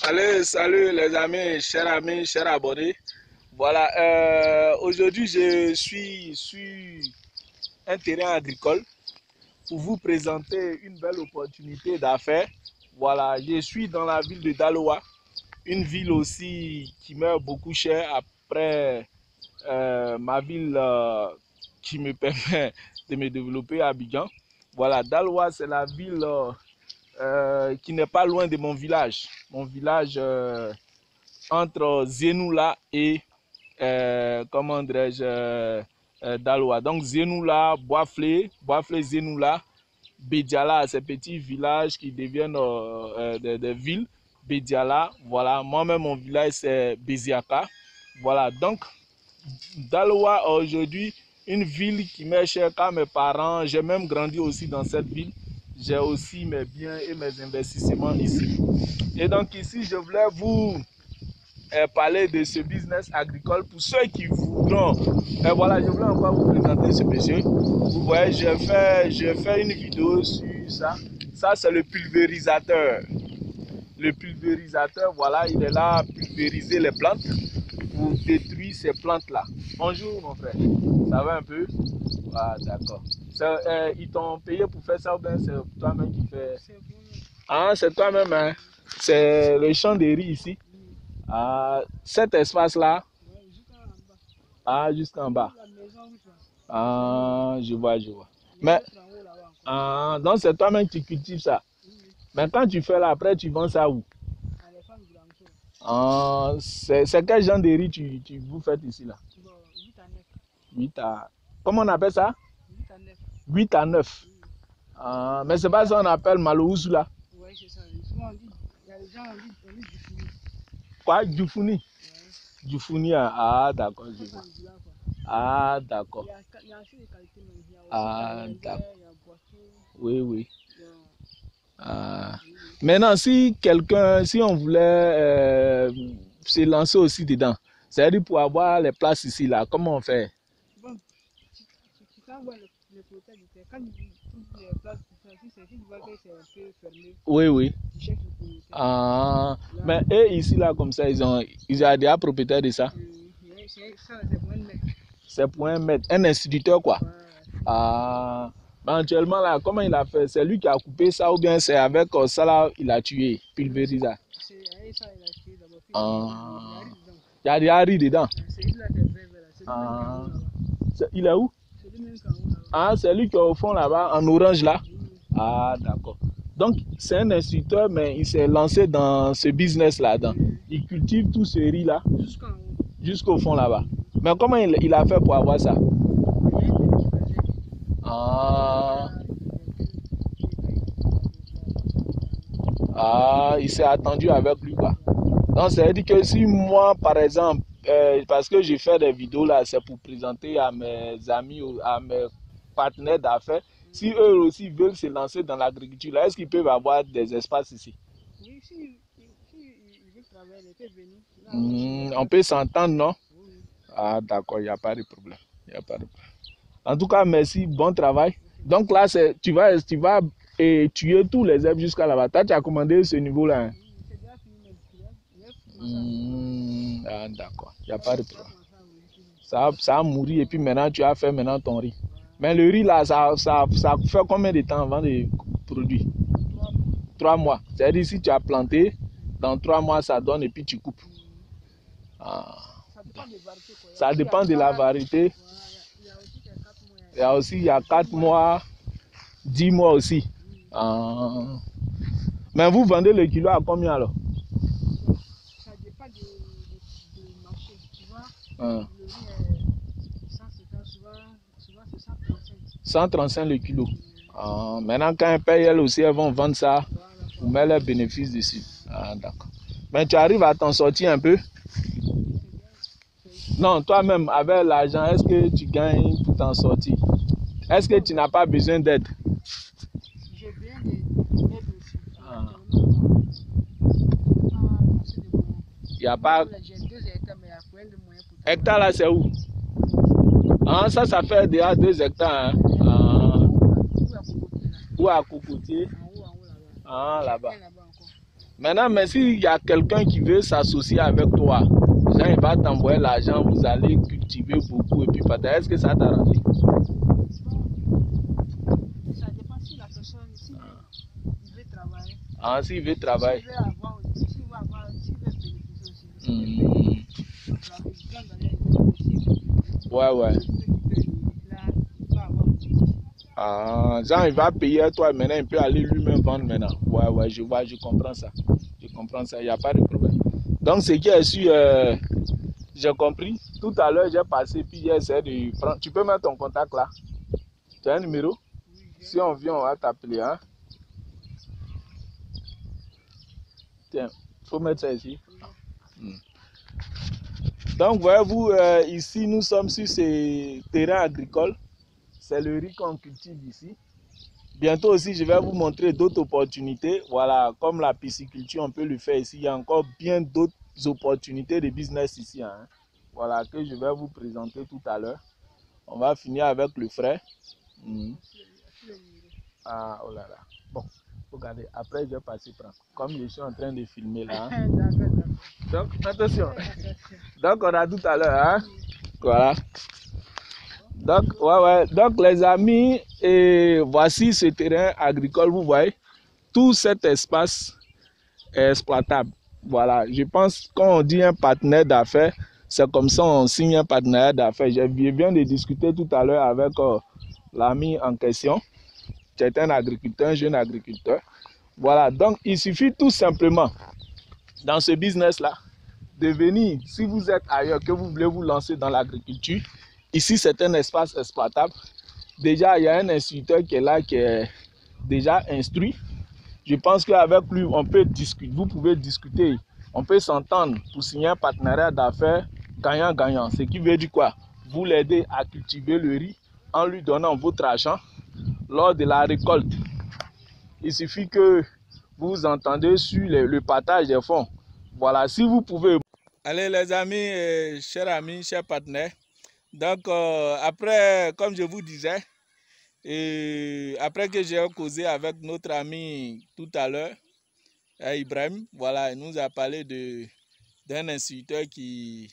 Allez, salut les amis, chers abonnés. Voilà, aujourd'hui je suis sur un terrain agricole pour vous présenter une belle opportunité d'affaires. Voilà, je suis dans la ville de Daloa, une ville aussi qui meurt beaucoup cher après ma ville qui me permet de me développer à Abidjan. Voilà, Daloa c'est la ville qui n'est pas loin de mon village. Mon village entre Zenoula et comment dirais-je Daloa. Donc Zenoula, Boaflé, Zenoula, Bédiala, ces petits villages qui deviennent des villes. Bédiala, voilà. Moi-même, mon village, c'est Béziaka. Voilà, donc Daloa aujourd'hui, une ville qui m'est chère car mes parents, j'ai même grandi aussi dans cette ville. J'ai aussi mes biens et mes investissements ici. Et donc ici, je voulais vous parler de ce business agricole pour ceux qui voudront. Voilà, je voulais encore vous présenter ce monsieur. Vous voyez, j'ai fait une vidéo sur ça. Ça, c'est le pulvérisateur. Le pulvérisateur, voilà, il est là à pulvériser les plantes pour détruire ces plantes-là. Bonjour, mon frère. Ça va un peu? Ah, d'accord. Ils t'ont payé pour faire ça ou bien c'est toi-même qui fais? Ah, c'est toi-même, hein? C'est le champ de riz ici. Ah, cet espace-là? Ah, jusqu'en bas. Ah, je vois. Mais, donc c'est toi-même qui cultives ça. Mais quand tu fais là, après tu vends ça où? Ah, c'est quel genre de riz vous faites ici là? 8 à... Comment on appelle ça? 8 à 9. Ah, mais c'est pas ça qu'on appelle Maloussou là? Oui, c'est ça. Souvent il y a des gens on dit Dufuni. Quoi? Dufuni? Dufuni, ah d'accord. Ah d'accord. Il y a aussi des qualités, il y a aussi ah d'accord. Oui. Ah. Maintenant, si on voulait se lancer aussi dedans, c'est-à-dire pour avoir les places ici là, comment on fait? Bon, tu peux avoir les propriétaires. Quand tu trouves les places pour ça, si tu vois que c'est un peu fermé. Oui. Tu cherches le propriétaire. Ah, là, mais eux ici là comme ça, ils ont déjà propriétaire de ça. C'est pour un maître. C'est pour un maître, un instituteur quoi. Ouais. Ah. Actuellement là, comment il a fait? C'est lui qui a coupé ça ou bien c'est avec ça là il a tué, pulvérisé? C'est avec ça il a tué d'abord. Ah. Il y a des haris dedans. C'est lui là qui est vert. Ah. Il est où? C'est lui même qui est en haut là-bas. Ah, c'est lui qui est au fond là-bas, en orange là. Ah, d'accord. Donc c'est un instituteur mais il s'est lancé dans ce business là-dedans. Il cultive tout ce riz là. Jusqu'en haut. Jusqu'au fond là-bas. Mais comment il a fait pour avoir ça? Ah, il s'est attendu avec lui quoi. Donc ça veut dire que si moi par exemple, parce que j'ai fait des vidéos là, c'est pour présenter à mes amis, à mes partenaires d'affaires, si eux aussi veulent se lancer dans l'agriculture, est-ce qu'ils peuvent avoir des espaces ici? Oui, si ils veulent travailler, ils peuvent venir. On peut s'entendre, non? Oui. Ah d'accord, il n'y a pas de problème. En tout cas, merci, bon travail. Donc là, tu vas tuer tous les herbes jusqu'à là-bas. Tu as commandé ce niveau-là. Hein? Ah, d'accord, il n'y a pas de problème. Ça a mouru et puis maintenant, tu as fait ton riz. Mais le riz là, ça fait combien de temps avant de produire? 3 mois. C'est-à-dire si tu as planté, dans 3 mois, ça donne et puis tu coupes. Ah. Ça dépend de la variété. Il y a 4 mois, 10 mois aussi. Ah. Mais vous vendez le kilo à combien alors? Ça dépend du marché. Tu vois, le riz est 150, souvent c'est 135. 135 le kilo. Ah. Maintenant, quand elles payent, elles aussi, elles vont vendre ça pour mettre leurs bénéfices dessus. Ah, d'accord. Mais tu arrives à t'en sortir un peu? Non, toi-même, avec l'argent, est-ce que tu gagnes pour t'en sortir? Est-ce que tu n'as pas besoin d'aide? J'ai besoin d'aide aussi. Ah. Il n'y a pas... J'ai 2 hectares, mais il y a plein de moyens pour ça. Hectare là, c'est où? Ah, ça fait déjà 2 hectares. Hein? Ah. Où à Cocotier? En haut là-bas. Ah, là-bas. Maintenant, mais s'il y a quelqu'un qui veut s'associer avec toi, genre, il va t'envoyer l'argent, vous allez cultiver beaucoup et puis peut-être, est-ce que ça t'arrange? Ça dépend si la personne, s'il veut travailler. Ah, s'il veut travailler. S'il veut avoir, s'il veut bénéficier aussi. Ouais, ouais. Ah, genre, il va payer à toi maintenant, il peut aller lui-même vendre maintenant. Ouais, ouais, je vois, je comprends ça. Je comprends ça, il n'y a pas de problème. Donc, ce qui est sûr, j'ai compris. Tout à l'heure, j'ai passé, puis j'ai essayé de prendre. Tu peux mettre ton contact là? Tu as un numéro? Si on vient, on va t'appeler. Hein? Tiens, il faut mettre ça ici. Donc, voyez-vous, ici, nous sommes sur ces terrains agricoles. C'est le riz qu'on cultive ici. Bientôt aussi, je vais vous montrer d'autres opportunités. Voilà, comme la pisciculture, on peut le faire ici. Il y a encore bien d'autres opportunités de business ici. Hein. Voilà, que je vais vous présenter tout à l'heure. On va finir avec le frais. Ah, oh là là. Bon, regardez, après je vais passer prendre. Comme je suis en train de filmer là. Hein. Donc, attention. Donc, on a tout à l'heure. Hein. Voilà. Donc, ouais. Donc, les amis, et voici ce terrain agricole, vous voyez. Tout cet espace est exploitable. Voilà, je pense quand on dit un partenaire d'affaires, c'est comme ça on signe un partenariat d'affaires. Je viens de discuter tout à l'heure avec l'ami en question. C'est un agriculteur, un jeune agriculteur. Voilà, donc il suffit tout simplement dans ce business-là de venir, si vous êtes ailleurs, que vous voulez vous lancer dans l'agriculture, ici c'est un espace exploitable. Déjà, il y a un instituteur qui est là, qui est déjà instruit. Je pense qu'avec lui, on peut discuter, vous pouvez discuter, on peut s'entendre pour signer un partenariat d'affaires gagnant-gagnant. Ce qui veut dire quoi? Vous l'aidez à cultiver le riz en lui donnant votre argent lors de la récolte. Il suffit que vous entendez sur le partage des fonds. Voilà, si vous pouvez. Allez les amis, chers partenaires. Donc après, comme je vous disais, et après que j'ai causé avec notre ami tout à l'heure, Ibrahim, voilà, il nous a parlé d'un instituteur qui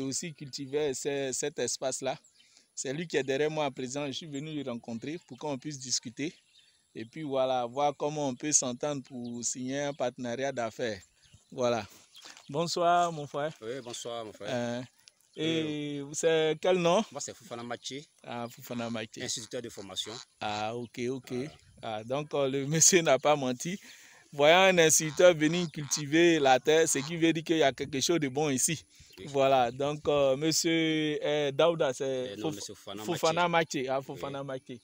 aussi cultivait cet espace-là. C'est lui qui est derrière moi à présent. Je suis venu le rencontrer pour qu'on puisse discuter. Et puis voilà, voir comment on peut s'entendre pour signer un partenariat d'affaires. Voilà. Bonsoir mon frère. Oui, bonsoir mon frère. Et c'est quel nom? Moi c'est Fofana Maché. Ah, Fofana Maché. Instituteur de formation. Ah, ok. Voilà. Ah, donc le monsieur n'a pas menti. Voyant un instituteur venir cultiver la terre, ce qui veut dire qu'il y a quelque chose de bon ici. Oui. Voilà, donc monsieur Daouda, c'est Fofana Maché. Ah, Fofana Maché.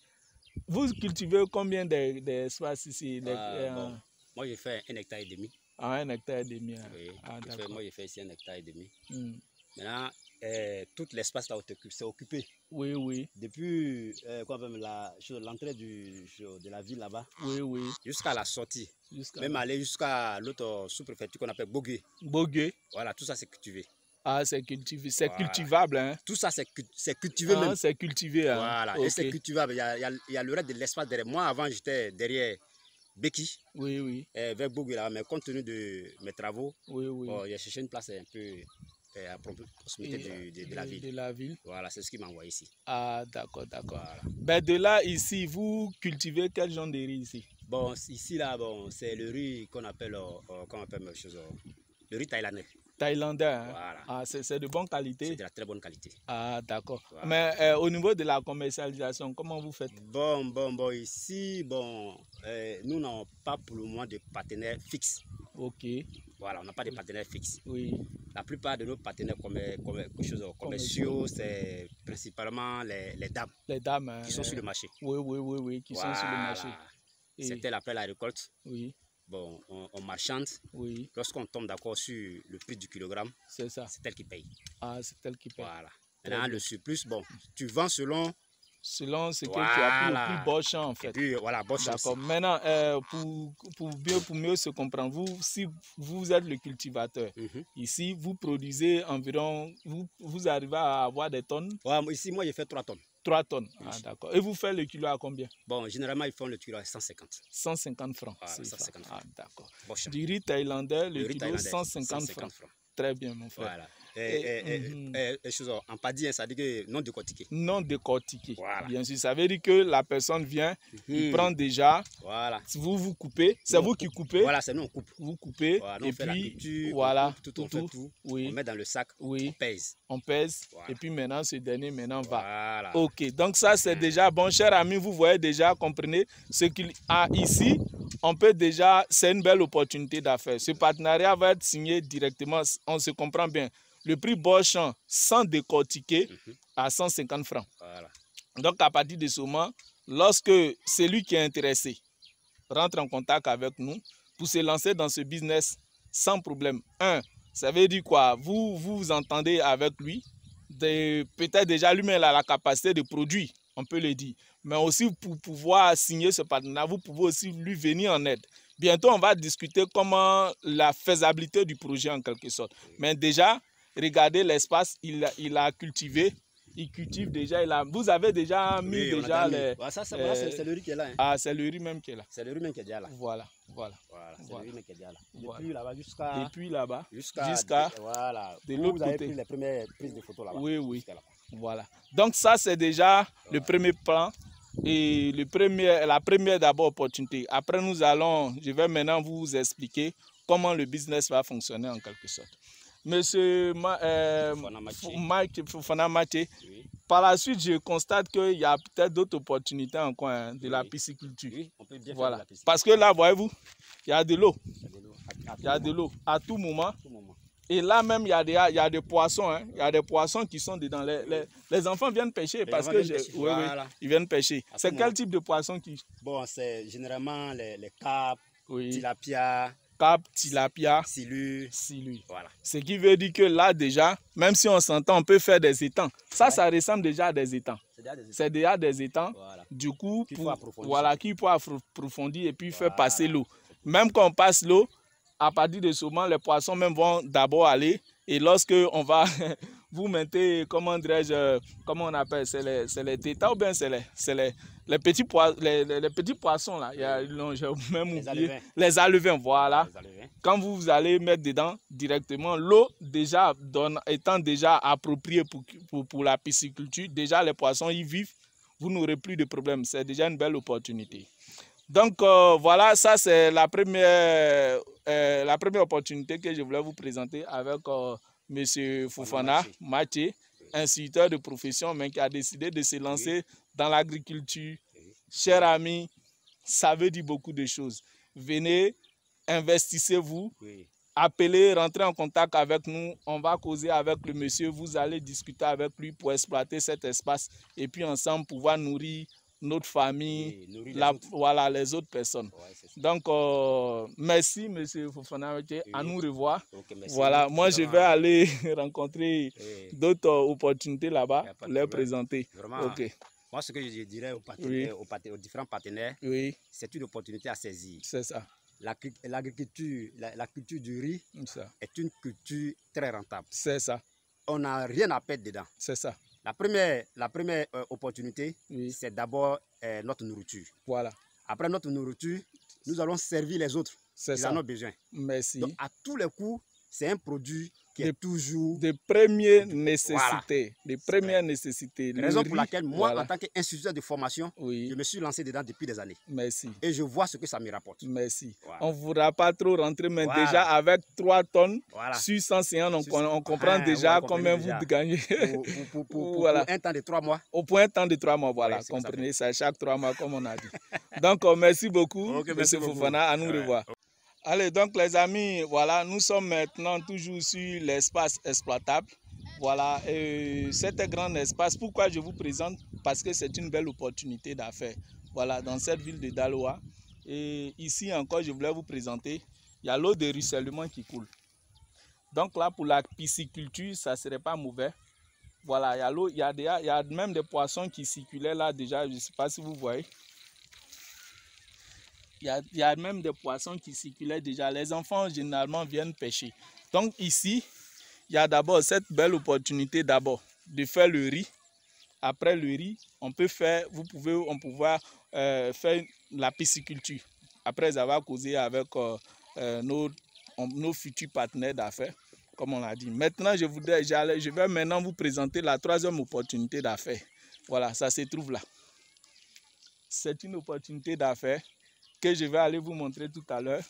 Vous cultivez combien d'espace ici? Bon, moi j'ai fait 1,5 hectare. Ah, 1,5 hectare. Oui. Ah, Moi j'ai fait ici 1,5 hectare. Maintenant, tout l'espace là c'est occupé. Oui. Depuis l'entrée de la ville là-bas. Oui. Jusqu'à la sortie. Même aller jusqu'à l'autre sous-préfecture qu'on appelle Bogué. Voilà, tout ça c'est cultivé. Ah, c'est cultivé. C'est cultivable, hein? Tout ça c'est cultivé même. C'est cultivé, hein? Voilà, okay. Et c'est cultivable. Il y a le reste de l'espace derrière. Moi, avant, j'étais derrière Beki. Oui. Vers Bogué là, mais compte tenu de mes travaux, bon, j'ai cherché une place un peu à proximité de la ville. De la ville. Voilà, c'est ce qui m'a envoyé ici. Ah, d'accord. Voilà. Ben, de là, ici, vous cultivez quel genre de riz ici? Bon, ici, là, bon, c'est le riz qu'on appelle, le riz thaïlandais. Thaïlandais, hein? Voilà. Ah, c'est de bonne qualité? C'est de la très bonne qualité. Ah, d'accord. Voilà. Mais au niveau de la commercialisation, comment vous faites? Bon, ici, nous n'avons pas pour le moment de partenaires fixes. Ok. Voilà, on n'a pas de partenaires fixes. Oui. La plupart de nos partenaires commerciaux, c'est principalement les dames. Les dames, hein, qui sont sur le marché. Oui, qui sont sur le marché. C'était après la récolte. Oui. Bon, on marchande. Oui. Lorsqu'on tombe d'accord sur le prix du kilogramme, c'est ça. C'est elle qui paye. Ah, c'est elle qui paye. Voilà. Maintenant, le surplus, bon, tu vends selon ce que tu as pris au plus bas champ, en fait. Et puis, voilà, bon champ. D'accord. Maintenant, pour mieux se comprendre, si vous êtes le cultivateur, ici, vous produisez environ, vous arrivez à avoir des tonnes? Ouais, ici, moi, j'ai fait 3 tonnes. 3 tonnes. Ah, d'accord. Et vous faites le kilo à combien? Bon, généralement, ils font le kilo à 150. 150 francs. Voilà, 150 francs. Ah, d'accord. Bon, Du riz thaïlandais, le riz kilo thaïlandais, 150 francs. Très bien, mon frère. Voilà. Et chose, en paddy, ça dit que non décortiqué. Non décortiqué. Voilà. Bien sûr, ça veut dire que la personne vient, il prend déjà. Voilà. Vous coupez. C'est vous qui coupez. Voilà, c'est nous on coupe. Vous coupez. Voilà, nous et on fait puis, la couture, voilà. On fait tout. Oui. On met dans le sac. Oui. On pèse. On pèse. Voilà. Et puis maintenant, ce dernier va. Voilà. Ok. Donc ça, c'est déjà bon. Cher ami, vous voyez déjà, comprenez ce qu'il y a ici. On peut déjà, c'est une belle opportunité d'affaires. Ce partenariat va être signé directement. On se comprend bien. Le prix Beauchamp sans décortiquer à 150 francs. Voilà. Donc à partir de ce moment, lorsque celui qui est intéressé rentre en contact avec nous pour se lancer dans ce business sans problème. Ça veut dire quoi? Vous entendez avec lui. Peut-être déjà lui-même a la capacité de produire, on peut le dire. Mais aussi pour pouvoir signer ce partenariat, vous pouvez aussi lui venir en aide. Bientôt, on va discuter comment la faisabilité du projet en quelque sorte. Mais déjà, regardez l'espace, il a cultivé. Il cultive déjà. Vous avez déjà mis déjà les... Ouais, ça, c'est le riz qui est là. Hein. Ah, c'est le riz même qui est là. C'est le riz même qui est déjà là. Voilà. C'est le riz même qui est déjà là. Voilà. Depuis là-bas jusqu'à... Depuis là-bas jusqu'à... Voilà. De l'autre côté. Vous avez pris les premières prises de photos là-bas. Oui. Voilà. Donc ça, c'est déjà le premier plan. Et la première d'abord opportunité. Après, je vais maintenant vous expliquer comment le business va fonctionner en quelque sorte. Monsieur Fofana Maté, par la suite, je constate qu'il y a peut-être d'autres opportunités encore de la pisciculture. Oui, on peut bien faire de la pisciculture. Parce que là, voyez-vous, il y a de l'eau. Il y a de l'eau à tout moment. Et là même, il y a des poissons. Hein. Il y a des poissons qui sont dedans. Les enfants viennent pêcher parce que ils viennent pêcher. C'est quel type de poisson qui... Bon, c'est généralement les carpes, tilapia. Tilapia, silure. Voilà. Ce qui veut dire que là déjà, même si on s'entend, on peut faire des étangs. Ça ressemble déjà à des étangs. C'est déjà des étangs. Voilà. Du coup, qu'il faut approfondir et puis faire passer l'eau. Même quand on passe l'eau, à partir de ce moment, les poissons même vont d'abord aller. Et lorsque on va, vous mettez, comment dirais-je, comment on appelle, c'est les tétas ou bien c'est les petits poissons là, j'ai même oublié. Les alevins, voilà. Quand vous allez mettre dedans directement, l'eau déjà étant déjà appropriée pour la pisciculture, déjà les poissons y vivent, vous n'aurez plus de problème. C'est déjà une belle opportunité. Donc voilà, ça c'est la première opportunité que je voulais vous présenter avec M. Fofana Maté, instituteur de profession, mais qui a décidé de se lancer dans l'agriculture. Chers amis, ça veut dire beaucoup de choses. Venez, investissez-vous, appelez, rentrez en contact avec nous. On va causer avec le monsieur, vous allez discuter avec lui pour exploiter cet espace et puis ensemble pouvoir nourrir notre famille, les autres personnes. Donc, merci, M. Fofana, à nous revoir. Voilà, moi, je vais aller rencontrer d'autres opportunités là-bas pour les présenter. Moi, ce que je dirais aux différents partenaires, c'est une opportunité à saisir. C'est ça. L'agriculture, la culture du riz est une culture très rentable. C'est ça. On n'a rien à perdre dedans. C'est ça. La première opportunité, c'est d'abord notre nourriture. Voilà. Après notre nourriture, nous allons servir les autres. Ils en ont besoin. Merci. Donc, à tous les coups, c'est un produit qui est toujours de première nécessité. De première nécessité. Raison pour laquelle moi, en tant qu'instituteur de formation, je me suis lancé dedans depuis des années. Merci. Et je vois ce que ça me rapporte. Merci. On ne voudra pas trop rentrer, mais déjà avec 3 tonnes sur 150, on comprend déjà combien vous gagnez. Pour un temps de 3 mois. Pour un temps de 3 mois, voilà. Comprenez ça, chaque 3 mois, comme on a dit. Donc, merci beaucoup, M. Fofana. À nous revoir. Allez, donc les amis, voilà, nous sommes maintenant toujours sur l'espace exploitable. Voilà, et cet grand espace, pourquoi je vous présente? Parce que c'est une belle opportunité d'affaires. Voilà, dans cette ville de Daloa. Et ici encore, je voulais vous présenter, il y a l'eau de ruissellement qui coule. Donc là, pour la pisciculture, ça ne serait pas mauvais. Voilà, il y a l'eau, il y a même des poissons qui circulaient là déjà, je ne sais pas si vous voyez. Il y a même des poissons qui circulaient déjà. Les enfants, généralement, viennent pêcher. Donc ici, il y a d'abord cette belle opportunité de faire le riz après le riz, on peut faire, on peut faire la pisciculture. Après avoir causé avec nos futurs partenaires d'affaires, comme on l'a dit. Maintenant, je vais maintenant vous présenter la troisième opportunité d'affaires. Voilà, ça se trouve là. C'est une opportunité d'affaires que je vais aller vous montrer tout à l'heure.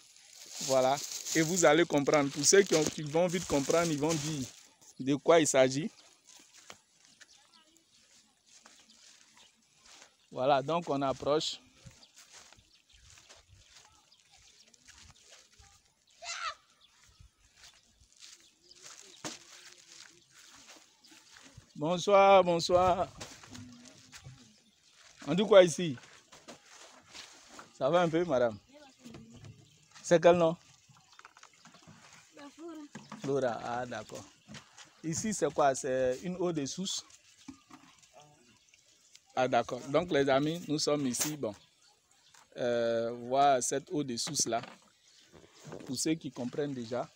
Voilà, et vous allez comprendre. Pour ceux qui vont vite comprendre, ils vont dire de quoi il s'agit. Voilà, donc on approche. Bonsoir, bonsoir. On dit quoi ici? Ça va un peu, madame? C'est quel nom? Flora, ah d'accord. Ici, c'est quoi? C'est une eau de source? Ah d'accord. Donc les amis, nous sommes ici, bon. Voilà cette eau de source là. Pour ceux qui comprennent déjà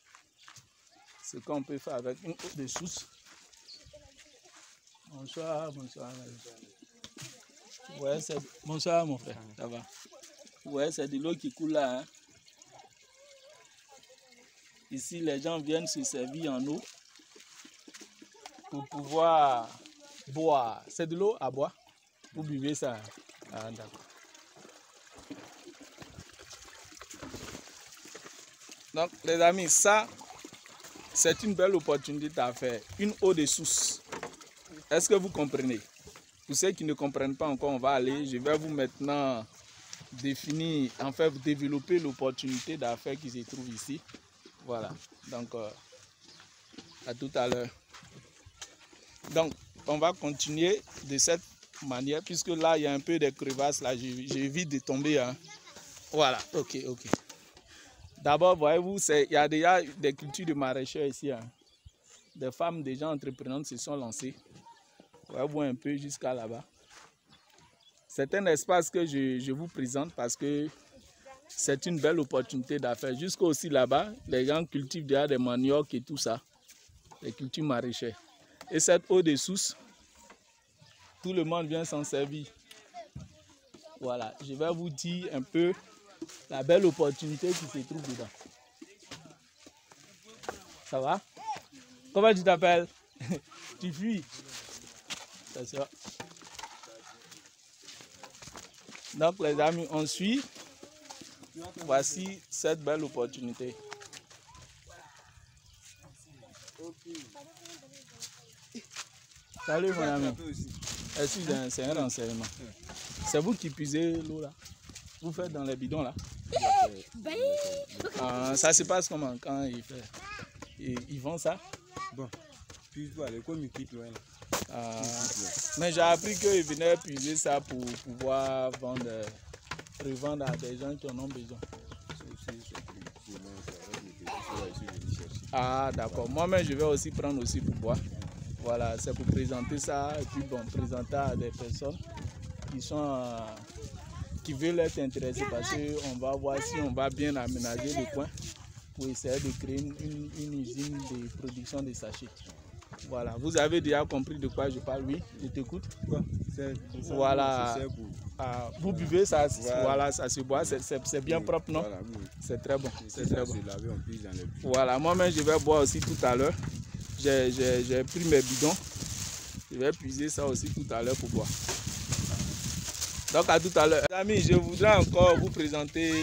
ce qu'on peut faire avec une eau de source. Bonsoir, bonsoir. Ouais, bonsoir mon frère, ça va? Ouais, c'est de l'eau qui coule là. Hein? Ici, les gens viennent se servir en eau pour pouvoir boire. C'est de l'eau à boire? Vous buvez ça? Ah, d'accord. Donc, les amis, ça, c'est une belle opportunité à faire. Une eau de source. Est-ce que vous comprenez? Pour ceux qui ne comprennent pas encore, on va aller. Je vais vous maintenant définir, en fait, développer l'opportunité d'affaires qui se trouve ici. Voilà. Donc, à tout à l'heure. Donc, on va continuer de cette manière, puisque là, il y a un peu de crevasses. Là, j'évite de tomber. Hein. Voilà. Ok, ok. D'abord, voyez-vous, il y a déjà des cultures de maraîchers ici. Hein. Des femmes, des gens entreprenantes se sont lancées. Voyez-vous un peu jusqu'à là-bas. C'est un espace que je vous présente parce que c'est une belle opportunité d'affaires. Jusqu'aussi là-bas, les gens cultivent déjà des maniocs et tout ça. Les cultures maraîchères. Et cette eau de source, tout le monde vient s'en servir. Voilà, je vais vous dire un peu la belle opportunité qui se trouve dedans. Ça va? Comment tu t'appelles? Tu fuis? C'est ça. Donc les amis, on suit. Voici cette belle opportunité. Salut mon ami. C'est un renseignement. C'est vous qui puisez l'eau là? Vous faites dans les bidons là? Ça se passe comment quand ils font? Ils vendent ça? Bon, puis voilà, comme ils quittent loin là. Mais j'ai appris qu'ils venaient puiser ça pour pouvoir revendre à des gens qui en ont besoin. Ah d'accord, moi-même je vais aussi prendre aussi pour boire. Voilà, c'est pour présenter ça et puis bon, présenter à des personnes qui veulent être intéressées parce qu'on va voir si on va bien aménager le coin pour essayer de créer une usine de production de sachets. Voilà, vous avez déjà compris de quoi je parle, oui, je t'écoute. Voilà, vous buvez ça, voilà, ça se boit, c'est bien propre, non? Voilà, oui. C'est très bon, c'est très bon. Voilà, moi-même je vais boire aussi tout à l'heure. J'ai pris mes bidons, je vais puiser ça aussi tout à l'heure pour boire. Donc à tout à l'heure. Amis, je voudrais encore vous présenter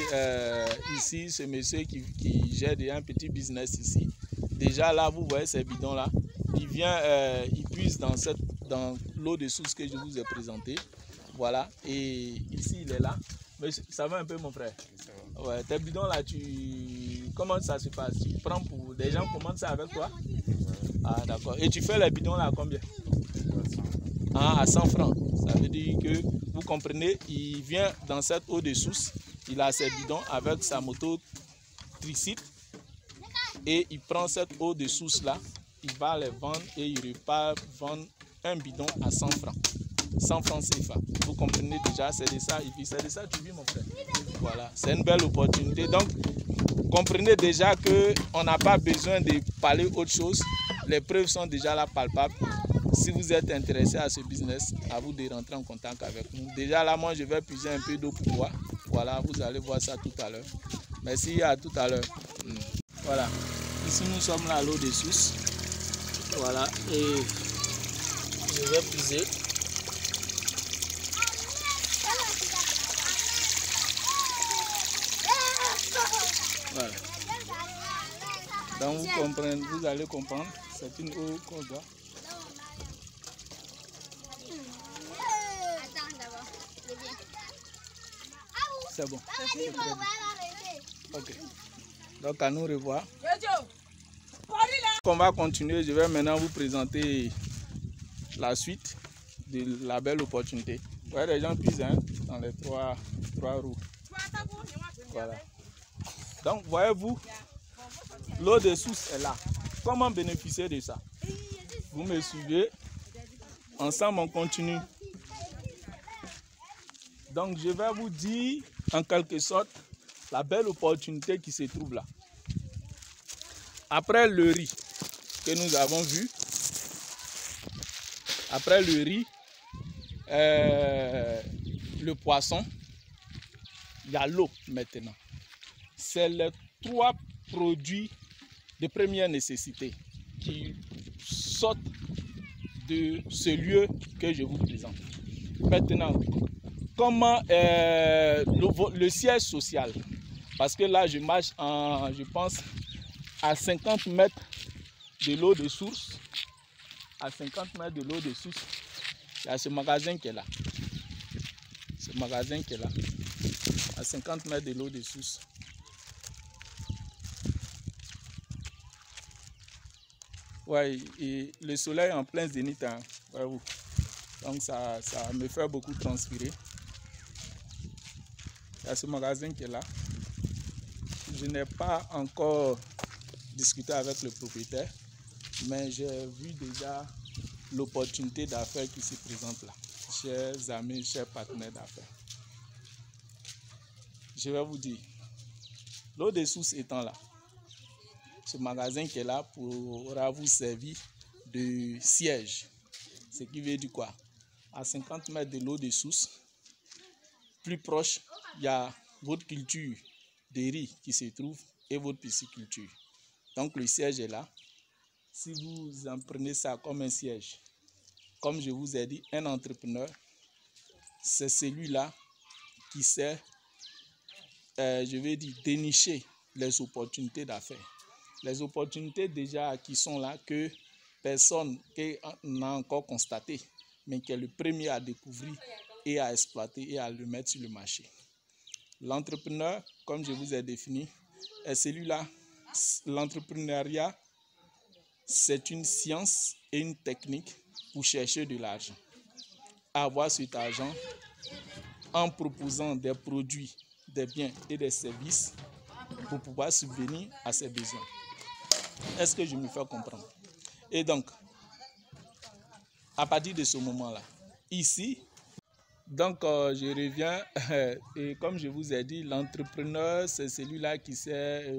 ici ce monsieur qui gère déjà un petit business ici. Déjà là, vous voyez ces bidons là. Il vient, il puise dans l'eau de source que je vous ai présentée. Voilà, et ici il est là. Mais ça va un peu mon frère? Ouais, tes bidons là, comment ça se passe? Tu prends pour des gens commandent ça avec toi? Ah d'accord. Et tu fais les bidons là à combien? Ah, à 100 francs. Ça veut dire que, vous comprenez, il vient dans cette eau de source, il a ses bidons avec sa moto tricycle et il prend cette eau de source là. Il va les vendre et il repart vendre un bidon à 100 francs. 100 francs CFA. Vous comprenez déjà, c'est de ça, et puis c'est de ça que tu vis mon frère. Voilà, c'est une belle opportunité. Donc, comprenez déjà qu'on n'a pas besoin de parler autre chose. Les preuves sont déjà là palpables. si vous êtes intéressé à ce business, à vous de rentrer en contact avec nous. Déjà là, moi, je vais puiser un peu d'eau pour boire. Voilà, vous allez voir ça tout à l'heure. Merci, à tout à l'heure. Voilà, ici nous sommes là à l'eau de source. Voilà, et je vais puiser. Voilà. Donc vous comprenez, vous allez comprendre, c'est une eau qu'on doit. C'est bon. Ok. Donc à nous revoir. On va continuer. Je vais maintenant vous présenter la suite de la belle opportunité. Vous voyez, les gens puisent dans les trois roues. Voilà. Donc voyez-vous, l'eau de source est là. Comment bénéficier de ça? Vous me suivez. Ensemble, on continue. Donc je vais vous dire en quelque sorte la belle opportunité qui se trouve là. Après le riz que nous avons vu, après le riz, le poisson, il y a l'eau maintenant. C'est les trois produits de première nécessité qui sortent de ce lieu que je vous présente. Maintenant, comment le siège social, parce que là je marche je pense à 50 mètres de l'eau de source, à 50 mètres de l'eau de source, il y a ce magasin qui est là, ce magasin qui est là, à 50 mètres de l'eau de source. Ouais, et le soleil en plein zénith, hein, voyez-vous. Donc ça me fait beaucoup transpirer. Il y a ce magasin qui est là. Je n'ai pas encore discuté avec le propriétaire, mais j'ai vu déjà l'opportunité d'affaires qui se présente là. Chers amis, chers partenaires d'affaires. Je vais vous dire, l'eau de source étant là, ce magasin qui est là pourra vous servir de siège. Ce qui veut dire quoi? À 50 mètres de l'eau de source, plus proche, il y a votre culture de riz qui se trouve et votre pisciculture. Donc le siège est là. Si vous en prenez ça comme un siège, comme je vous ai dit, un entrepreneur, c'est celui-là qui sait, je vais dire, dénicher les opportunités d'affaires. Les opportunités déjà qui sont là, que personne n'a encore constaté, mais qui est le premier à découvrir et à exploiter et à le mettre sur le marché. L'entrepreneur, comme je vous ai défini, est celui-là. L'entrepreneuriat, c'est une science et une technique pour chercher de l'argent. Avoir cet argent en proposant des produits, des biens et des services pour pouvoir subvenir à ses besoins. Est-ce que je me fais comprendre? Et donc, à partir de ce moment-là, ici, donc je reviens, et comme je vous ai dit, l'entrepreneur, c'est celui-là qui sait,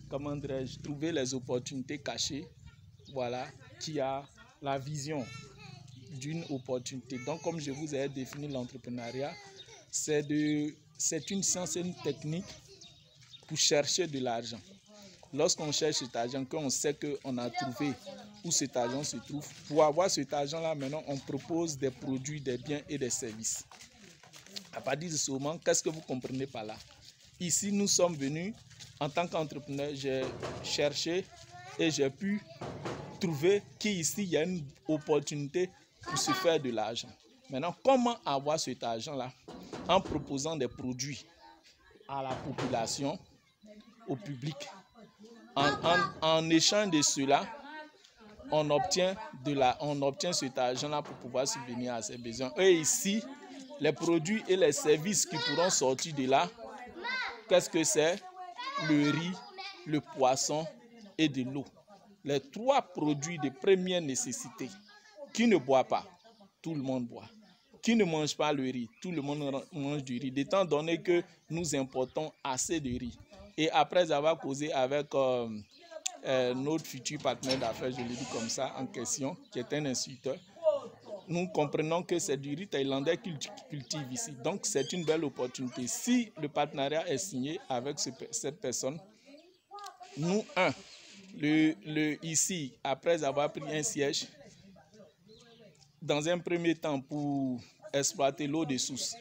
comment dirais-je, trouver les opportunités cachées, voilà, qui a la vision d'une opportunité. Donc, comme je vous ai défini l'entrepreneuriat, c'est une science et une technique pour chercher de l'argent. Lorsqu'on cherche cet argent, qu'on sait qu'on a trouvé où cet argent se trouve, pour avoir cet argent-là, maintenant, on propose des produits, des biens et des services. À partir de ce moment, qu'est-ce que vous comprenez par là? Ici, nous sommes venus, en tant qu'entrepreneur, j'ai cherché et j'ai pu trouver qu'ici, il y a une opportunité pour se faire de l'argent. Maintenant, comment avoir cet argent-là? En proposant des produits à la population, au public. En échange de cela, on obtient cet argent-là pour pouvoir subvenir à ses besoins. Et ici, les produits et les services qui pourront sortir de là, qu'est-ce que c'est? Le riz, le poisson et de l'eau. Les trois produits de première nécessité. Qui ne boit pas? Tout le monde boit. Qui ne mange pas le riz? Tout le monde mange du riz. Étant donné que nous importons assez de riz. Et après avoir causé avec notre futur partenaire d'affaires, je le dis comme ça, en question, qui est un instituteur. Nous comprenons que c'est du riz thaïlandais qu'il cultive ici. Donc, c'est une belle opportunité. Si le partenariat est signé avec cette personne, nous, ici, après avoir pris un siège, dans un premier temps pour exploiter l'eau de source,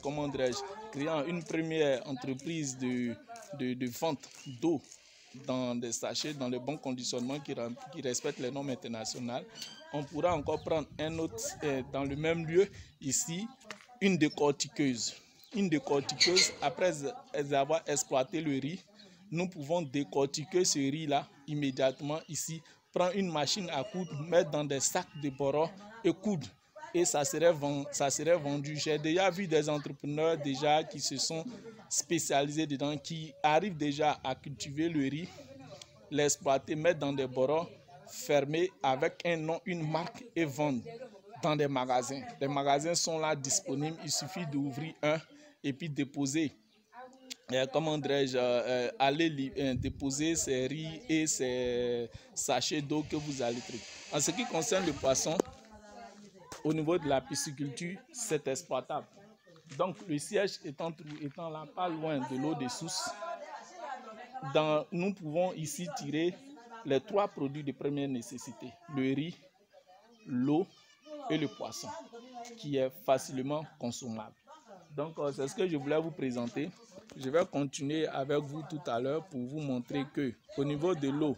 comment dirais-je, créant une première entreprise de vente d'eau dans des sachets, dans le bon conditionnement qui respecte les normes internationales. On pourra encore prendre un autre, dans le même lieu, ici, une décortiqueuse. Une décortiqueuse, après avoir exploité le riz, nous pouvons décortiquer ce riz-là immédiatement ici, prendre une machine à coudre, mettre dans des sacs de boro et coudre. Et ça serait vendu. J'ai déjà vu des entrepreneurs déjà qui se sont spécialisés dedans, qui arrivent déjà à cultiver le riz, l'exploiter, mettre dans des boros fermés avec un nom, une marque et vendre dans des magasins. Les magasins sont là disponibles, il suffit d'ouvrir un et puis déposer. Comment dirais-je, aller déposer ces riz et ces sachets d'eau que vous allez traiter. En ce qui concerne le poisson, au niveau de la pisciculture, c'est exploitable. Donc, le siège étant là, pas loin de l'eau de source, nous pouvons ici tirer les 3 produits de première nécessité. Le riz, l'eau et le poisson, qui est facilement consommable. Donc, c'est ce que je voulais vous présenter. Je vais continuer avec vous tout à l'heure pour vous montrer que au niveau de l'eau,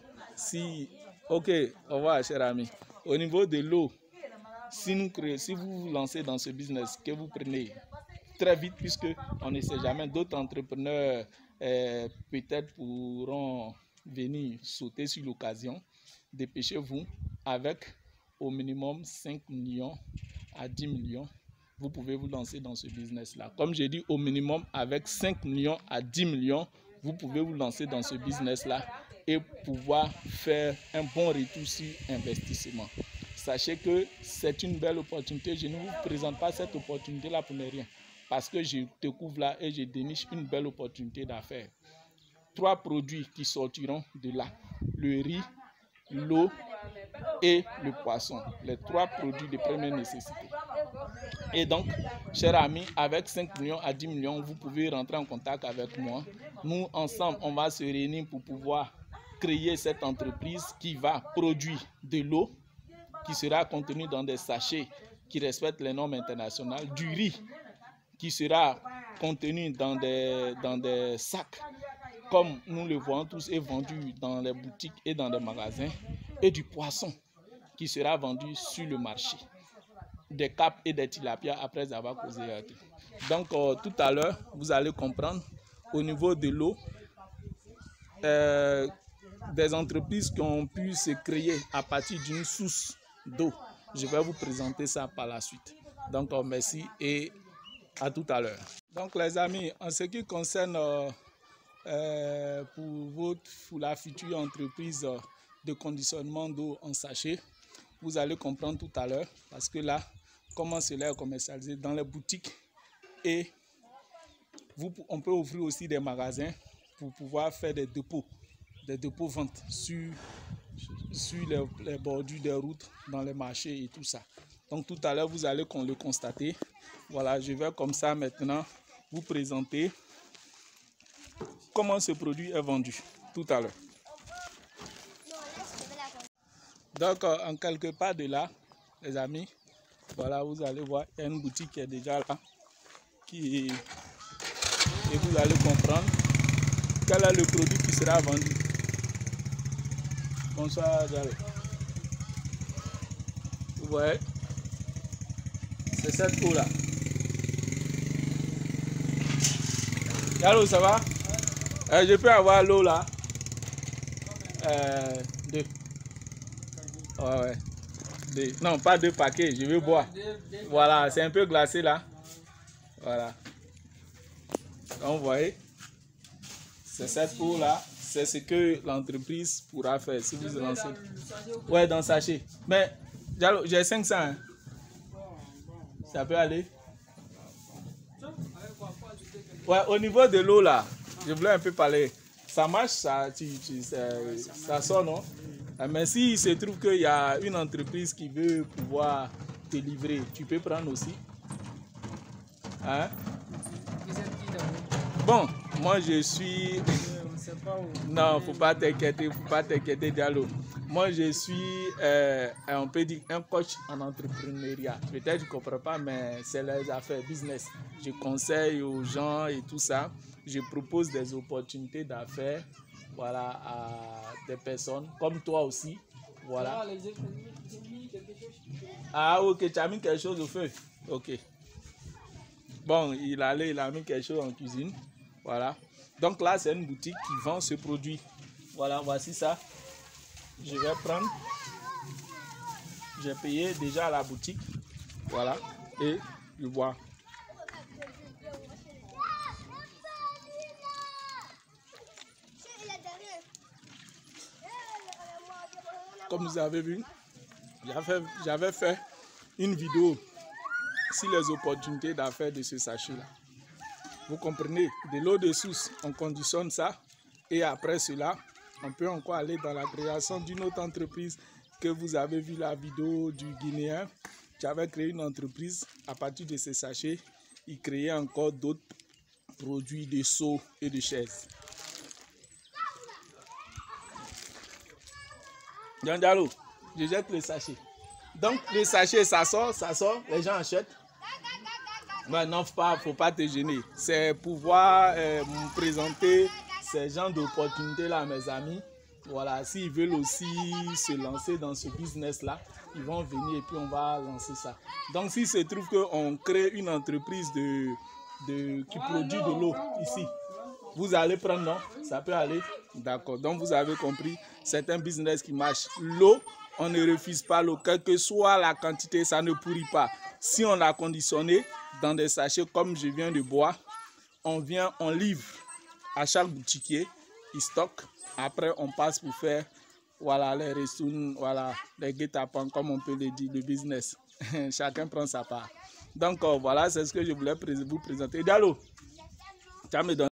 Ok, au revoir, cher ami. Au niveau de l'eau, si vous vous lancez dans ce business, que vous prenez très vite, puisque on ne sait jamais, d'autres entrepreneurs peut-être pourront venir sauter sur l'occasion, dépêchez-vous avec au minimum 5 millions à 10 millions. Vous pouvez vous lancer dans ce business-là. Comme j'ai dit, au minimum avec 5 millions à 10 millions, vous pouvez vous lancer dans ce business-là et pouvoir faire un bon retour sur investissement. Sachez que c'est une belle opportunité. Je ne vous présente pas cette opportunité-là pour ne rien. Parce que je découvre là et je déniche une belle opportunité d'affaires. 3 produits qui sortiront de là. Le riz, l'eau et le poisson. Les 3 produits de première nécessité. Et donc, chers amis, avec 5 millions à 10 millions, vous pouvez rentrer en contact avec moi. Nous, ensemble, on va se réunir pour pouvoir créer cette entreprise qui va produire de l'eau qui sera contenue dans des sachets qui respectent les normes internationales, du riz qui sera contenu dans des sacs comme nous le voyons tous et vendu dans les boutiques et dans les magasins, et du poisson qui sera vendu sur le marché, des capes et des tilapias après avoir causé. Donc tout à l'heure, vous allez comprendre au niveau de l'eau, des entreprises qui ont pu se créer à partir d'une source d'eau. Je vais vous présenter ça par la suite. Donc merci et à tout à l'heure. Donc les amis, en ce qui concerne pour la future entreprise de conditionnement d'eau en sachet, vous allez comprendre tout à l'heure, parce que là, comment cela est commercialisé dans les boutiques, et on peut ouvrir aussi des magasins pour pouvoir faire des dépôts vente sur les bordures des routes, dans les marchés et tout ça. Donc tout à l'heure, vous allez le constater. Voilà, je vais comme ça maintenant vous présenter comment ce produit est vendu tout à l'heure. Donc en quelque part de là, les amis, voilà, vous allez voir, il y a une boutique qui est déjà là, et vous allez comprendre quel est le produit qui sera vendu. Bonsoir, Diallo. Vous voyez, c'est cette eau là. Diallo, ça va? Je peux avoir l'eau là? 2. Ouais. 2. Non, pas 2 paquets, je veux boire. Voilà, c'est un peu glacé là. Voilà. Donc, vous voyez, c'est cette eau là. C'est ce que l'entreprise pourra faire si vous lancez. Ouais, dans le sachet. Mais, Diallo, j'ai 500. Hein. Ça peut aller? Ouais, au niveau de l'eau là, je voulais un peu parler. Ça marche, ça sort, non? Mais s'il se trouve qu'il y a une entreprise qui veut pouvoir te livrer, tu peux prendre aussi. Hein? Bon, moi je suis... Non, faut pas t'inquiéter, Diallo. Moi je suis, on peut dire, un coach en entrepreneuriat. Peut-être que tu ne comprends pas, mais c'est les affaires business. Je conseille aux gens et tout ça. Je propose des opportunités d'affaires, voilà, à des personnes comme toi aussi. Voilà. Ah, ok, tu as mis quelque chose au feu. Ok. Bon, il a mis quelque chose en cuisine. Voilà. Donc là, c'est une boutique qui vend ce produit. Voilà, voici ça. Je vais prendre. J'ai payé déjà à la boutique. Voilà. Et je bois. Comme vous avez vu, j'avais fait une vidéo sur les opportunités d'affaires de ce sachet-là. Vous comprenez, de l'eau de source, on conditionne ça et après cela, on peut encore aller dans la création d'une autre entreprise que vous avez vu la vidéo du Guinéen qui avait créé une entreprise à partir de ces sachets. Il créait encore d'autres produits de seaux et de chaises. Diallo, je jette le sachet. Donc le sachet, ça sort, les gens achètent. Ouais, non, faut pas te gêner. C'est pouvoir me présenter ces genres d'opportunités-là à mes amis. Voilà, s'ils veulent aussi se lancer dans ce business-là, ils vont venir et puis on va lancer ça. Donc s'il se trouve qu'on crée une entreprise qui produit de l'eau ici, vous allez prendre, non? Ça peut aller? D'accord, donc vous avez compris, c'est un business qui marche. L'eau, on ne refuse pas l'eau, quelle que soit la quantité, ça ne pourrit pas. Si on l'a conditionné dans des sachets comme je viens de boire, on livre à chaque boutiquier, il stocke. Après, on passe pour faire, voilà, les ressources, voilà, les guet-apens, comme on peut le dire, le business. Chacun prend sa part. Donc, voilà, c'est ce que je voulais vous présenter. Diallo, tu me donnes.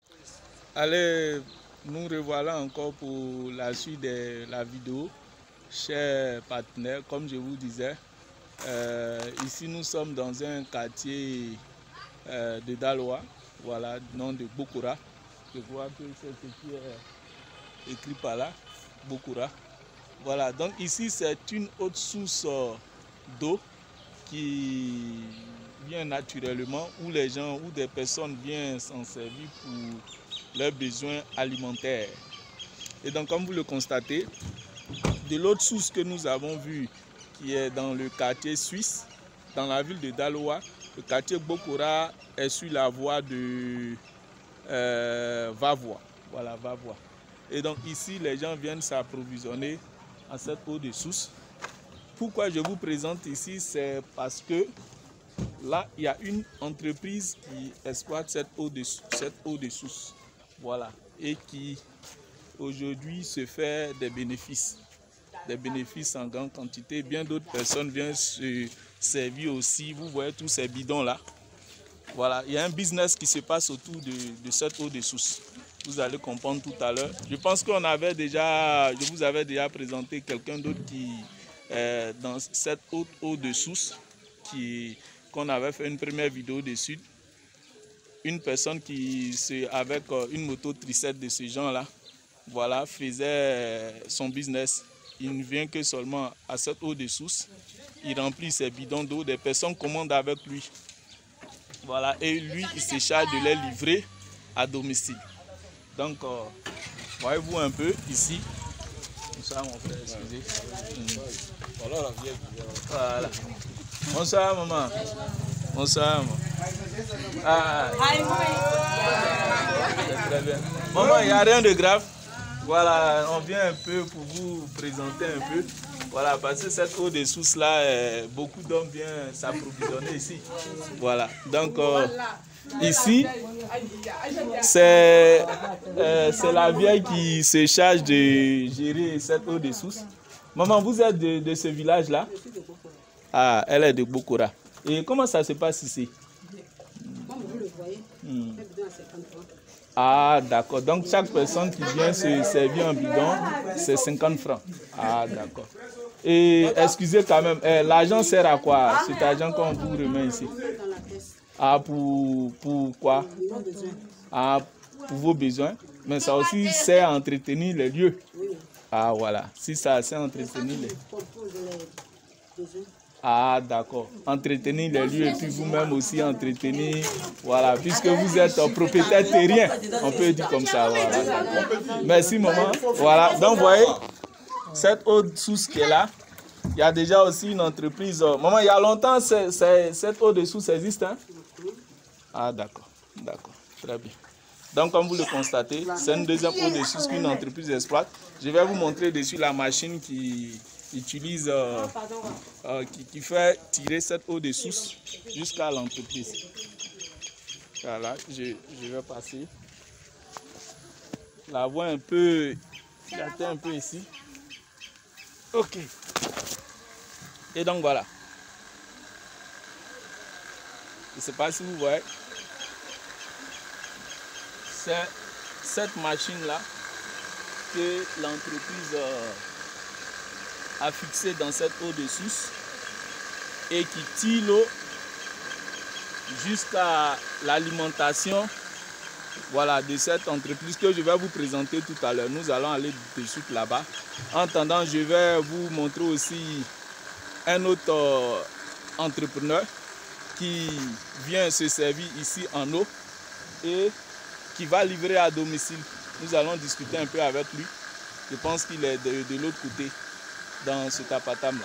Allez, nous revoilà encore pour la suite de la vidéo. Chers partenaires, comme je vous disais, ici nous sommes dans un quartier de Daloa, voilà, nom de Bokura. Je vois que c'est ce qui est écrit par là, Bokura. Voilà, donc ici c'est une haute source d'eau qui vient naturellement, où les gens ou des personnes viennent s'en servir pour leurs besoins alimentaires. Et donc comme vous le constatez, de l'autre source que nous avons vue, qui est dans le quartier suisse, dans la ville de Daloa, le quartier Bokura est sur la voie de Vavois. Voilà, Vavois. Et donc ici, les gens viennent s'approvisionner à cette eau de source. Pourquoi je vous présente ici, c'est parce que là, il y a une entreprise qui exploite cette eau de source. Voilà. Et qui aujourd'hui se fait des bénéfices en grande quantité. Bien d'autres personnes viennent se servir aussi. Vous voyez tous ces bidons là. Voilà, il y a un business qui se passe autour de cette eau de source. Vous allez comprendre tout à l'heure. Je pense je vous avais déjà présenté quelqu'un d'autre qui dans cette eau de source qu'on avait fait une première vidéo dessus. Une personne qui avec une moto tricette de ce genre là, voilà, faisait son business. Il ne vient que seulement à cette eau de source. Il remplit ses bidons d'eau. Des personnes commandent avec lui. Voilà. Et lui, il se charge de les livrer à domicile. Donc, voyez-vous un peu ici. Bonsoir mon frère, excusez. Voilà. Bonsoir maman. Bonsoir maman. Très bien. Maman, il n'y a rien de grave. Voilà, on vient un peu pour vous présenter un peu. Voilà, parce que cette eau de source là, beaucoup d'hommes viennent s'approvisionner ici. Voilà, donc ici, c'est la vieille qui se charge de gérer cette eau de source. Maman, vous êtes de ce village là? Ah, elle est de Bokura. Et comment ça se passe ici? Ah, d'accord. Donc, chaque personne qui vient se servir un bidon, c'est 50 francs. Ah, d'accord. Et excusez quand même, l'argent sert à quoi? Cet argent qu'on vous remet ici? Ah, pour quoi? Ah, pour vos besoins. Mais ça aussi sert à entretenir les lieux. Ah, voilà. Si ça sert à entretenir les... Ah, d'accord. Entretenir les lieux et puis vous-même aussi entretenir, voilà, puisque vous êtes propriétaire terrien, on peut dire comme ça, voilà. Merci, maman. Voilà, donc vous voyez, cette eau de source qui est là, il y a déjà aussi une entreprise. Maman, il y a longtemps, cette eau de source existe, hein? Ah, d'accord, d'accord, très bien. Donc, comme vous le constatez, c'est une deuxième eau de source qu'une entreprise exploite. Je vais vous montrer dessus la machine qui utilise, qui fait tirer cette eau de source jusqu'à l'entreprise. Voilà, je vais passer. La voie un peu, gâtée un peu ici. Ok. Et donc voilà. Je ne sais pas si vous voyez. C'est cette machine-là que l'entreprise a fixée dans cette eau de source et qui tire l'eau jusqu'à l'alimentation, voilà, de cette entreprise que je vais vous présenter tout à l'heure. Nous allons aller de suite là-bas. En attendant, je vais vous montrer aussi un autre entrepreneur qui vient se servir ici en eau et qui va livrer à domicile. Nous allons discuter un peu avec lui. Je pense qu'il est de l'autre côté, dans cet appartement-là.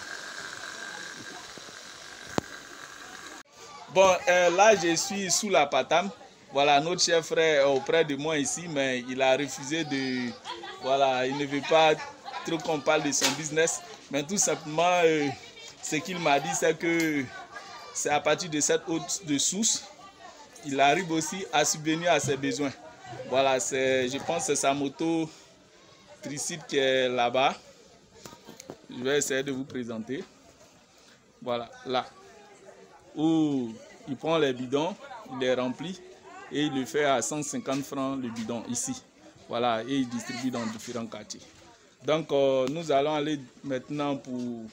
Bon, là je suis sous l'appartement. Voilà, notre chef frère est auprès de moi ici, mais il a refusé de... Voilà, il ne veut pas trop qu'on parle de son business. Mais tout simplement, ce qu'il m'a dit, c'est que c'est à partir de cette eau de source, il arrive aussi à subvenir à ses besoins. Voilà, je pense que c'est sa moto tricide qui est là-bas. Je vais essayer de vous présenter. Voilà, là. Où il prend les bidons, il les remplit et il le fait à 150 francs le bidon ici. Voilà, et il distribue dans différents quartiers. Donc, nous allons aller maintenant pour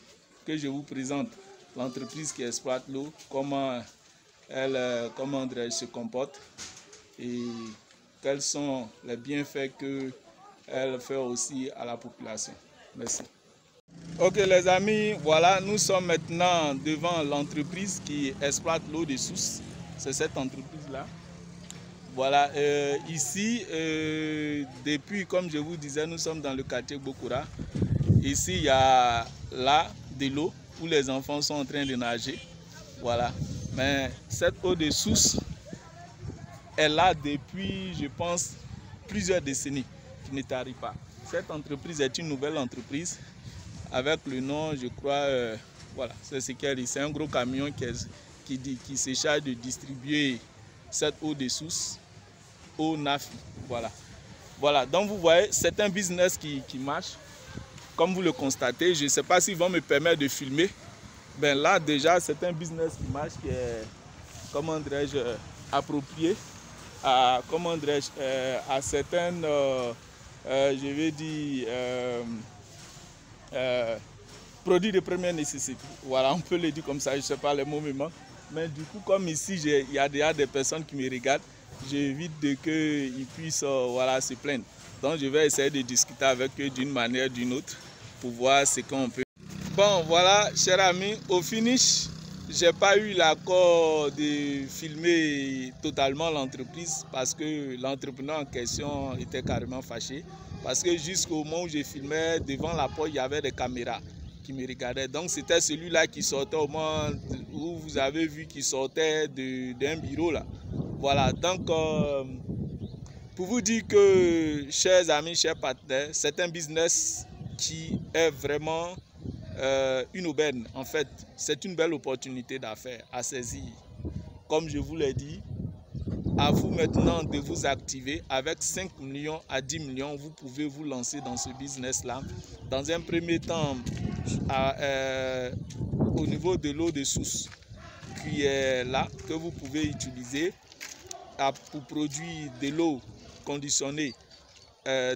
que je vous présente l'entreprise qui exploite l'eau, comment elle se comporte et quels sont les bienfaits qu'elle fait aussi à la population. Merci. Ok les amis, voilà, nous sommes maintenant devant l'entreprise qui exploite l'eau de source. C'est cette entreprise-là. Voilà, ici, depuis, comme je vous disais, nous sommes dans le quartier Bokura. Ici, il y a là de l'eau où les enfants sont en train de nager. Voilà, mais cette eau de source est là depuis, je pense, plusieurs décennies qui ne tarit pas. Cette entreprise est une nouvelle entreprise avec le nom, je crois, voilà, c'est ce qu'elle dit. C'est un gros camion qui se charge de distribuer cette eau de source au NAFI. Voilà. Voilà, donc vous voyez, c'est un business qui marche. Comme vous le constatez, je ne sais pas s'ils vont me permettre de filmer. Ben là, déjà, c'est un business qui marche, qui est, comment dirais-je, approprié à, comment dirais-je, à certaines, je vais dire, produits de première nécessité. Voilà, on peut le dire comme ça, je ne sais pas les mots maintenant. Mais du coup, comme ici, il y a déjà des personnes qui me regardent, j'évite qu'ils puissent voilà, se plaindre. Donc, je vais essayer de discuter avec eux d'une manière ou d'une autre pour voir ce qu'on peut. Bon, voilà, chers amis, au finish, je n'ai pas eu l'accord de filmer totalement l'entreprise parce que l'entrepreneur en question était carrément fâché. Parce que jusqu'au moment où je filmais, devant la porte, il y avait des caméras qui me regardaient. Donc, c'était celui-là qui sortait au moment où vous avez vu qu'il sortait d'un bureau là. Voilà, donc, pour vous dire que, chers amis, chers partenaires, c'est un business qui est vraiment une aubaine. En fait, c'est une belle opportunité d'affaires à saisir. Comme je vous l'ai dit, à vous maintenant de vous activer. Avec 5 millions à 10 millions, vous pouvez vous lancer dans ce business-là. Dans un premier temps, au niveau de l'eau de source qui est là, que vous pouvez utiliser. pour produire de l'eau conditionnée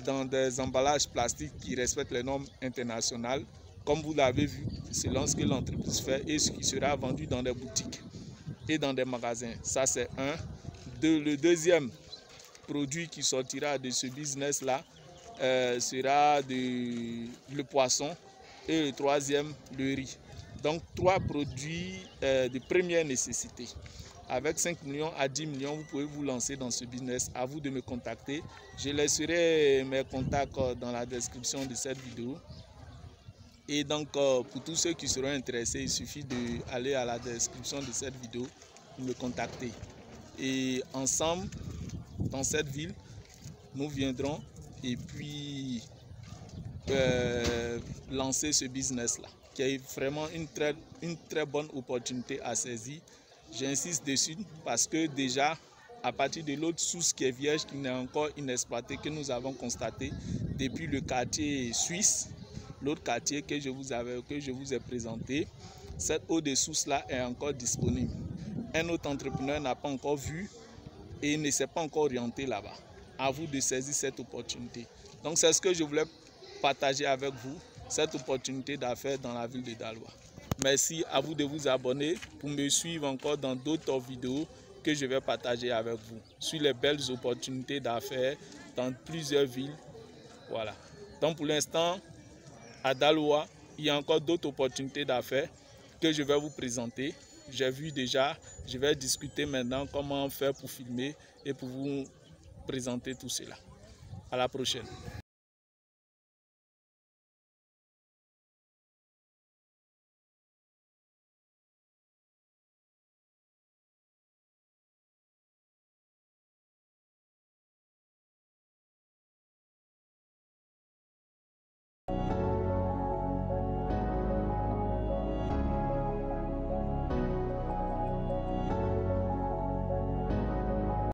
dans des emballages plastiques qui respectent les normes internationales. Comme vous l'avez vu, selon ce que l'entreprise fait et ce qui sera vendu dans des boutiques et dans des magasins. Ça, c'est un. Le deuxième produit qui sortira de ce business-là sera le poisson et le troisième, le riz. Donc, 3 produits de première nécessité. Avec 5 millions à 10 millions, vous pouvez vous lancer dans ce business. À vous de me contacter. Je laisserai mes contacts dans la description de cette vidéo. Et donc, pour tous ceux qui seront intéressés, il suffit d'aller à la description de cette vidéo pour me contacter. Et ensemble, dans cette ville, nous viendrons et puis lancer ce business-là, qui est vraiment une très bonne opportunité à saisir. J'insiste dessus parce que déjà, à partir de l'autre source qui est vierge, qui n'est encore inexploitée, que nous avons constaté depuis le quartier suisse, l'autre quartier que je vous ai présenté, cette eau de source-là est encore disponible. Un autre entrepreneur n'a pas encore vu et ne s'est pas encore orienté là-bas. À vous de saisir cette opportunité. Donc c'est ce que je voulais partager avec vous, cette opportunité d'affaires dans la ville de Daloa. Merci à vous de vous abonner pour me suivre encore dans d'autres vidéos que je vais partager avec vous sur les belles opportunités d'affaires dans plusieurs villes. Voilà. Donc pour l'instant, à Daloa, il y a encore d'autres opportunités d'affaires que je vais vous présenter. J'ai vu déjà, je vais discuter maintenant comment faire pour filmer et pour vous présenter tout cela. À la prochaine.